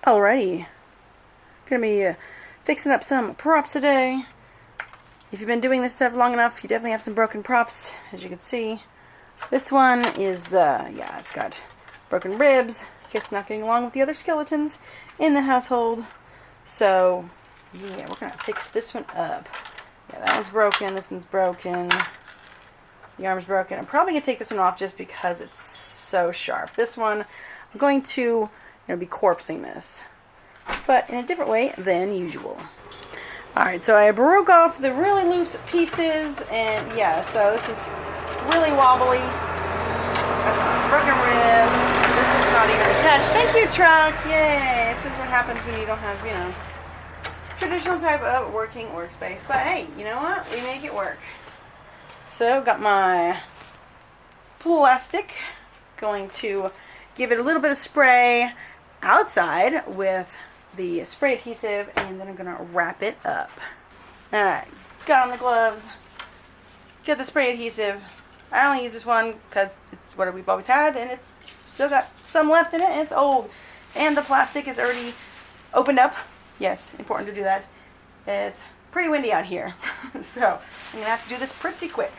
Alrighty, gonna be fixing up some props today. If you've been doing this stuff long enough, you definitely have some broken props, as you can see. This one is, yeah, it's got broken ribs. Guess not getting along with the other skeletons in the household. So, yeah, we're gonna fix this one up. Yeah, that one's broken, this one's broken. The arm's broken. I'm probably gonna take this one off just because it's so sharp. This one, I'm going to be corpsing this, but in a different way than usual. Alright, so I broke off the really loose pieces, and yeah, so this is really wobbly. Got some broken ribs. This is not even attached. Thank you, truck! Yay! This is what happens when you don't have, traditional type of working workspace. But hey, you know what? We make it work. So, got my plastic. Going to give it a little bit of spray outside with the spray adhesive, and then I'm going to wrap it up. Alright, got on the gloves, get the spray adhesive. I only use this one because it's what we've always had, and it's still got some left in it, and it's old. And the plastic is already opened up. Yes, important to do that. It's pretty windy out here, so I'm going to have to do this pretty quick.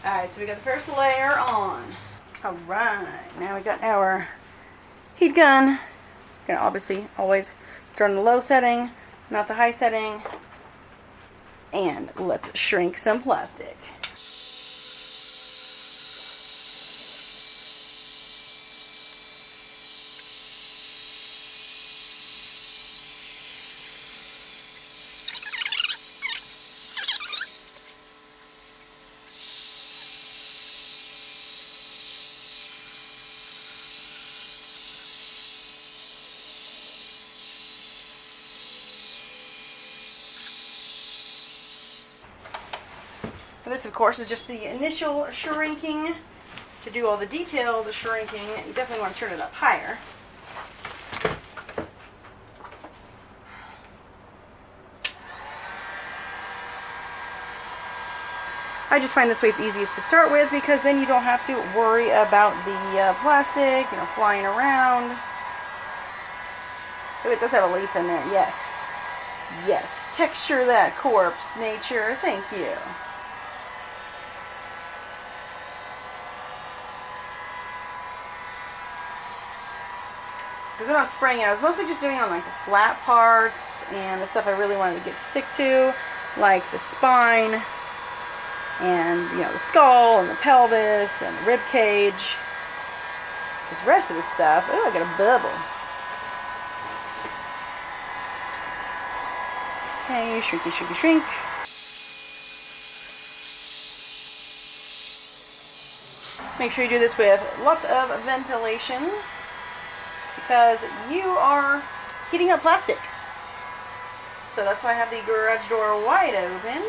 Alright, so we got the first layer on. Alright, now we got our heat gun. Gonna obviously always start on the low setting, not the high setting. And let's shrink some plastic. This, of course, is just the initial shrinking. To do all the detailed shrinking, you definitely want to turn it up higher. I just find this way is easiest to start with because then you don't have to worry about the plastic, flying around. Oh, it does have a leaf in there. Yes. Yes. Texture that corpse, nature. Thank you. Because when I was spraying it, I was mostly just doing it on like the flat parts and the stuff I really wanted to get to stick to, like the spine and the skull and the pelvis and the rib cage. Because the rest of the stuff, oh, I got a bubble. Okay, shrinky, shrinky, shrink. Make sure you do this with lots of ventilation, because you are heating up plastic. So that's why I have the garage door wide open.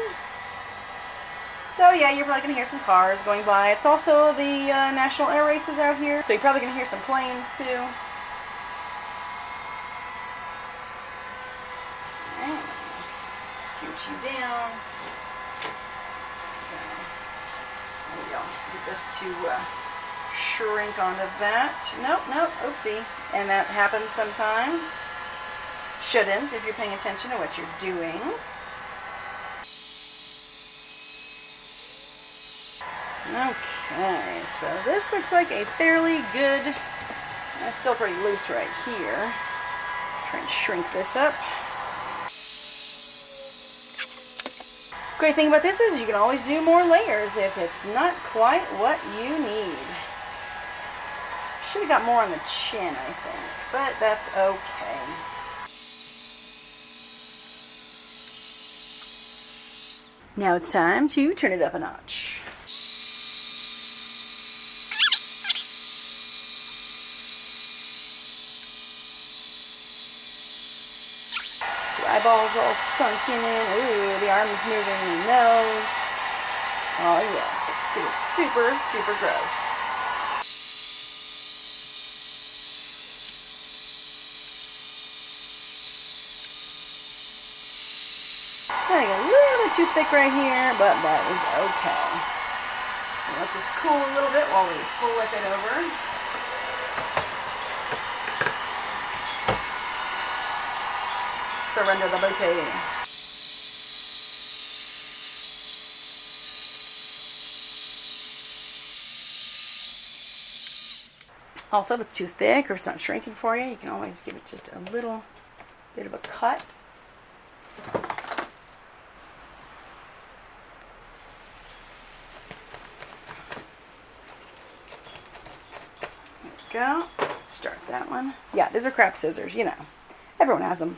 So yeah, you're probably going to hear some cars going by. It's also the national air races out here, so you're probably going to hear some planes too. Alright, scooch you down. So, there we go. Get this to shrink onto that. Nope, oopsie. And that happens sometimes. Shouldn't if you're paying attention to what you're doing. Okay, so this looks like a fairly good, it's still pretty loose right here. Try and shrink this up. Great thing about this is you can always do more layers if it's not quite what you need. Should have got more on the chin, I think, but that's okay. Now it's time to turn it up a notch. eyeballs all sunken in. Ooh, the arm is moving, the nose. Oh yes, it's super duper gross. I got a little bit too thick right here, but that is okay. Let this cool a little bit while we flip it over. Surrender the booty. Also, if it's too thick or it's not shrinking for you, you can always give it just a little bit of a cut. There we go. Let's start that one. Yeah, these are crap scissors, you know. Everyone has them.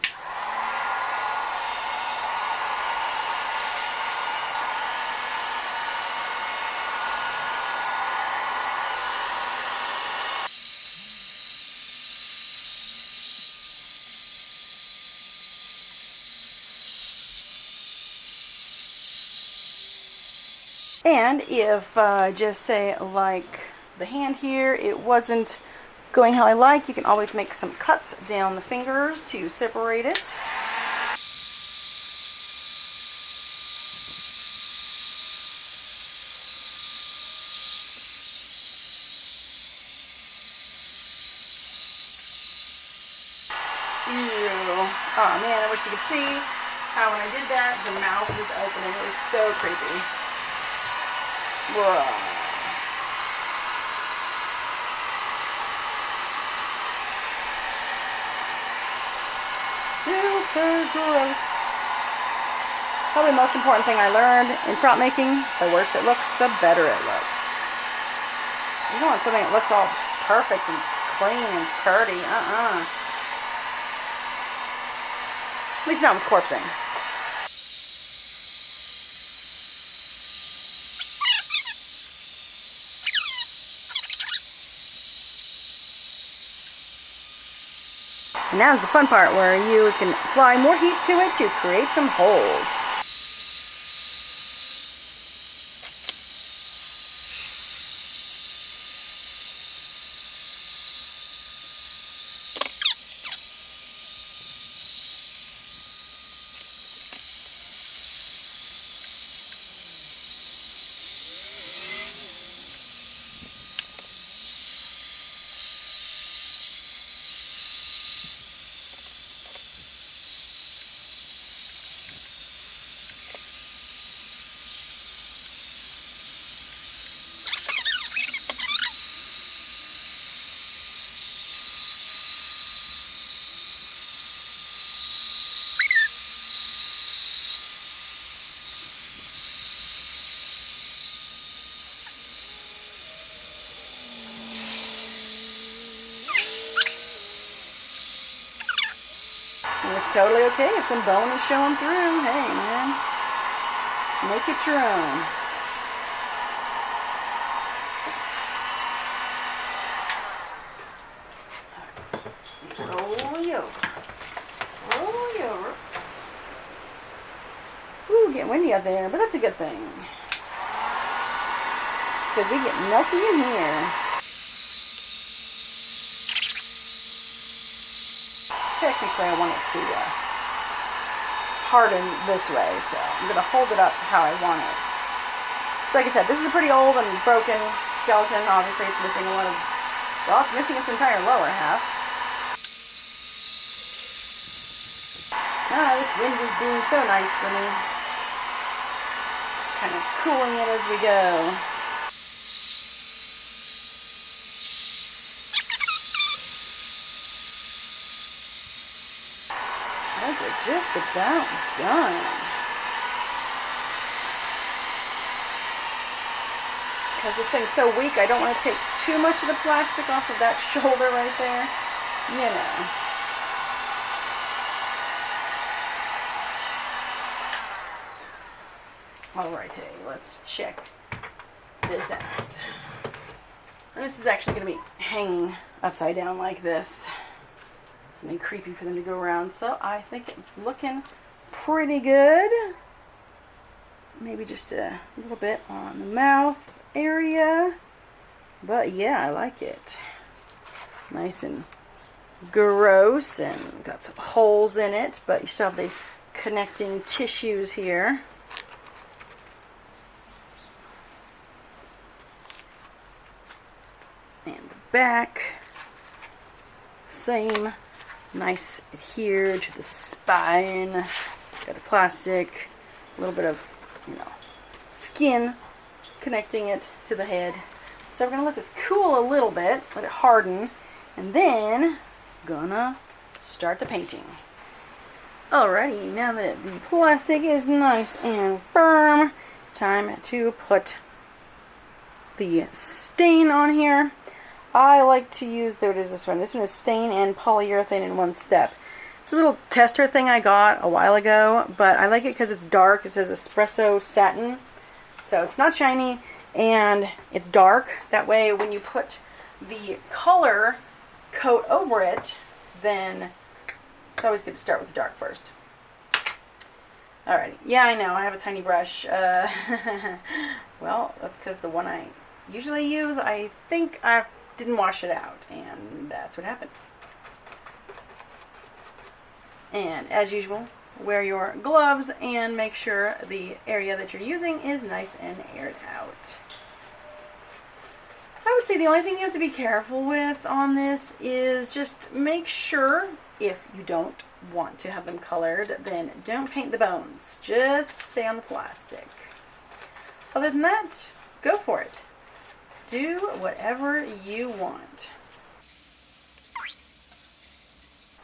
And if, just say, like the hand here, it wasn't going how I like, you can always make some cuts down the fingers to separate it. Ew. Oh man, I wish you could see how when I did that, the mouth was opening. It was so creepy. Whoa. Super gross. Probably the most important thing I learned in prop making, the worse it looks, the better it looks. You don't want something that looks all perfect and clean and pretty. At least not with corpsing. And now's the fun part where you can apply more heat to it to create some holes. And it's totally okay if some bone is showing through. Hey, man. Make it your own. Roll you over. Roll you over. Ooh, getting windy out there, but that's a good thing. Because we get melty in here. Technically, I want it to harden this way, so I'm going to hold it up how I want it. So like I said, this is a pretty old and broken skeleton. Obviously, it's missing a lot of, well, it's missing its entire lower half. Ah, this wind is being so nice for me. Kind of cooling it as we go. I think we're just about done. Because this thing's so weak, I don't want to take too much of the plastic off of that shoulder right there. You know. Alrighty, let's check this out. And this is actually going to be hanging upside down like this. something creepy for them to go around. So I think it's looking pretty good. Maybe just a little bit on the mouth area. But yeah, I like it. Nice and gross and got some holes in it, but you still have the connecting tissues here. And the back, same, nice adhered to the spine. Got the plastic, a little bit of, skin connecting it to the head. So we're gonna let this cool a little bit, let it harden, and then gonna start the painting. Alrighty, now that the plastic is nice and firm, it's time to put the stain on here. I like to use, there it is, this one. This one is stain and polyurethane in one step. It's a little tester thing I got a while ago, but I like it because it's dark. It says espresso satin, so it's not shiny and it's dark. That way when you put the color coat over it, then it's always good to start with the dark first. Alrighty, yeah, I know, I have a tiny brush. Well, that's because the one I usually use, I think I didn't wash it out, and that's what happened. And as usual, wear your gloves and make sure the area that you're using is nice and aired out. I would say the only thing you have to be careful with on this is just make sure, if you don't want to have them colored, then don't paint the bones. Just stay on the plastic. Other than that, go for it. Do whatever you want.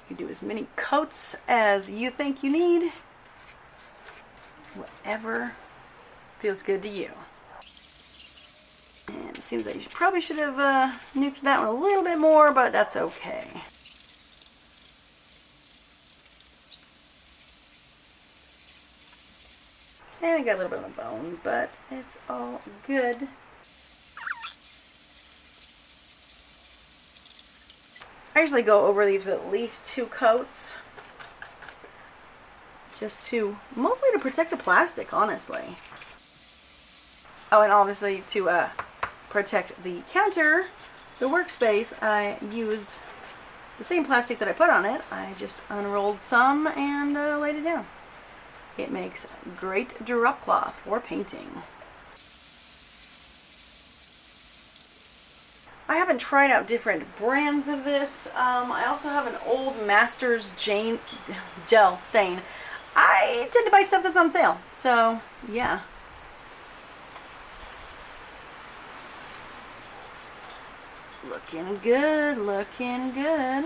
You can do as many coats as you think you need. Whatever feels good to you. And it seems like you probably should have nuked that one a little bit more, but that's okay. And I got a little bit on the bone, but it's all good. I usually go over these with at least 2 coats. Just mostly to protect the plastic, honestly. Oh, and obviously to protect the counter, the workspace, I used the same plastic that I put on it. I just unrolled some and laid it down. It makes great drop cloth for painting. I haven't tried out different brands of this. I also have an old Masters gel stain. I tend to buy stuff that's on sale, so yeah. Looking good, looking good.